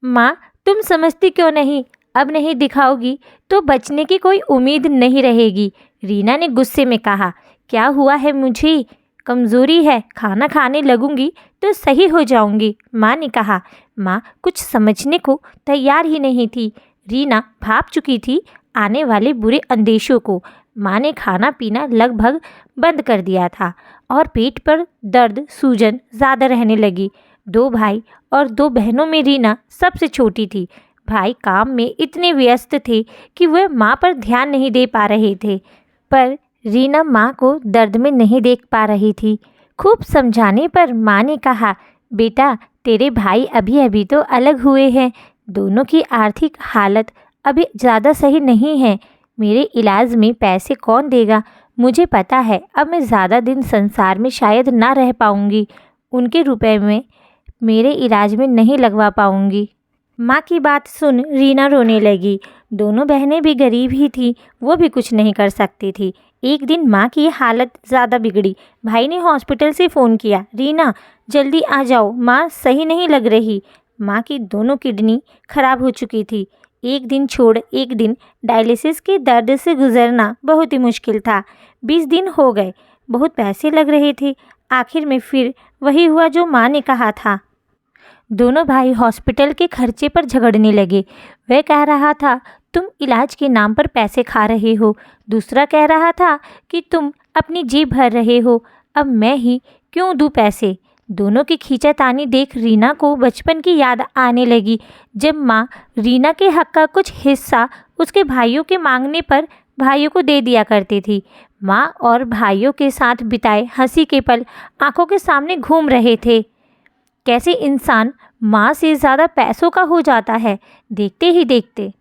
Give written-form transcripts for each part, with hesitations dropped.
माँ, तुम समझती क्यों नहीं? अब नहीं दिखाओगी तो बचने की कोई उम्मीद नहीं रहेगी, रीना ने गुस्से में कहा। क्या हुआ है मुझे? कमज़ोरी है, खाना खाने लगूंगी तो सही हो जाऊंगी, माँ ने कहा। माँ कुछ समझने को तैयार ही नहीं थी। रीना भाप चुकी थी आने वाले बुरे अंदेशों को। माँ ने खाना पीना लगभग बंद कर दिया था और पेट पर दर्द सूजन ज़्यादा रहने लगी। 2 भाई और 2 बहनों में रीना सबसे छोटी थी। भाई काम में इतने व्यस्त थे कि वह माँ पर ध्यान नहीं दे पा रहे थे, पर रीना माँ को दर्द में नहीं देख पा रही थी। खूब समझाने पर माँ ने कहा, बेटा तेरे भाई अभी अभी तो अलग हुए हैं, दोनों की आर्थिक हालत अभी ज़्यादा सही नहीं है। मेरे इलाज में पैसे कौन देगा? मुझे पता है अब मैं ज़्यादा दिन संसार में शायद ना रह पाऊँगी, उनके रुपए में मेरे इलाज में नहीं लगवा पाऊँगी। माँ की बात सुन रीना रोने लगी। दोनों बहनें भी गरीब ही थीं, वो भी कुछ नहीं कर सकती थी। एक दिन माँ की हालत ज़्यादा बिगड़ी। भाई ने हॉस्पिटल से फ़ोन किया, रीना जल्दी आ जाओ, माँ सही नहीं लग रही। माँ की दोनों किडनी खराब हो चुकी थी। एक दिन छोड़ एक दिन डायलिसिस के दर्द से गुजरना बहुत ही मुश्किल था। 20 दिन हो गए, बहुत पैसे लग रहे थे। आखिर में फिर वही हुआ जो माँ ने कहा था। दोनों भाई हॉस्पिटल के खर्चे पर झगड़ने लगे। वह कह रहा था तुम इलाज के नाम पर पैसे खा रहे हो, दूसरा कह रहा था कि तुम अपनी जेब भर रहे हो, अब मैं ही क्यों दूं पैसे। दोनों की खींचातानी देख रीना को बचपन की याद आने लगी, जब माँ रीना के हक का कुछ हिस्सा उसके भाइयों के मांगने पर भाइयों को दे दिया करती थी। माँ और भाइयों के साथ बिताए हंसी के पल आंखों के सामने घूम रहे थे। कैसे इंसान माँ से ज़्यादा पैसों का हो जाता है। देखते ही देखते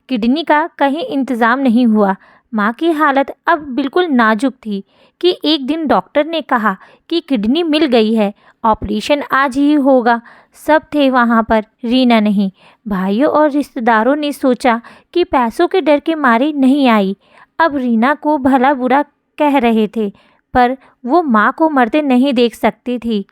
किडनी का कहीं इंतज़ाम नहीं हुआ। माँ की हालत अब बिल्कुल नाजुक थी कि एक दिन डॉक्टर ने कहा कि किडनी मिल गई है, ऑपरेशन आज ही होगा। सब थे वहाँ पर, रीना नहीं। भाइयों और रिश्तेदारों ने सोचा कि पैसों के डर के मारे नहीं आई। अब रीना को भला बुरा कह रहे थे, पर वो माँ को मरते नहीं देख सकती थी।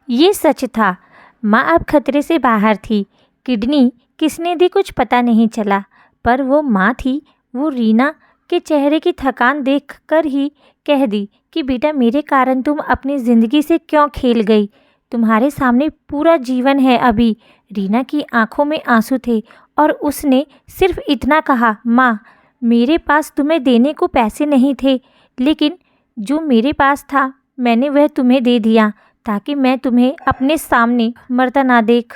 ये सच था, माँ अब खतरे से बाहर थी। किडनी किसने दी कुछ पता नहीं चला, पर वो माँ थी। वो रीना के चेहरे की थकान देखकर ही कह दी कि बेटा मेरे कारण तुम अपनी ज़िंदगी से क्यों खेल गई, तुम्हारे सामने पूरा जीवन है अभी। रीना की आंखों में आंसू थे और उसने सिर्फ इतना कहा, माँ मेरे पास तुम्हें देने को पैसे नहीं थे, लेकिन जो मेरे पास था मैंने वह तुम्हें दे दिया ताकि मैं तुम्हें अपने सामने मरता ना देख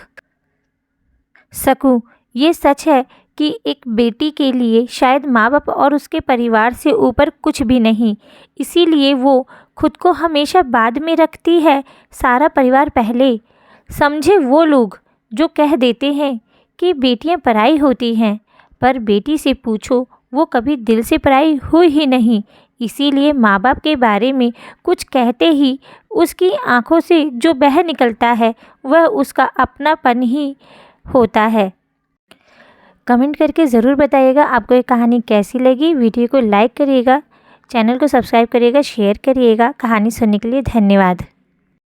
सकूं। ये सच है कि एक बेटी के लिए शायद माँ बाप और उसके परिवार से ऊपर कुछ भी नहीं, इसीलिए वो खुद को हमेशा बाद में रखती है, सारा परिवार पहले। समझे वो लोग जो कह देते हैं कि बेटियां पराई होती हैं, पर बेटी से पूछो वो कभी दिल से पराई हुई ही नहीं। इसीलिए माँ बाप के बारे में कुछ कहते ही उसकी आंखों से जो बह निकलता है वह उसका अपनापन ही होता है। कमेंट करके ज़रूर बताइएगा आपको ये कहानी कैसी लगी। वीडियो को लाइक करिएगा, चैनल को सब्सक्राइब करिएगा, शेयर करिएगा। कहानी सुनने के लिए धन्यवाद।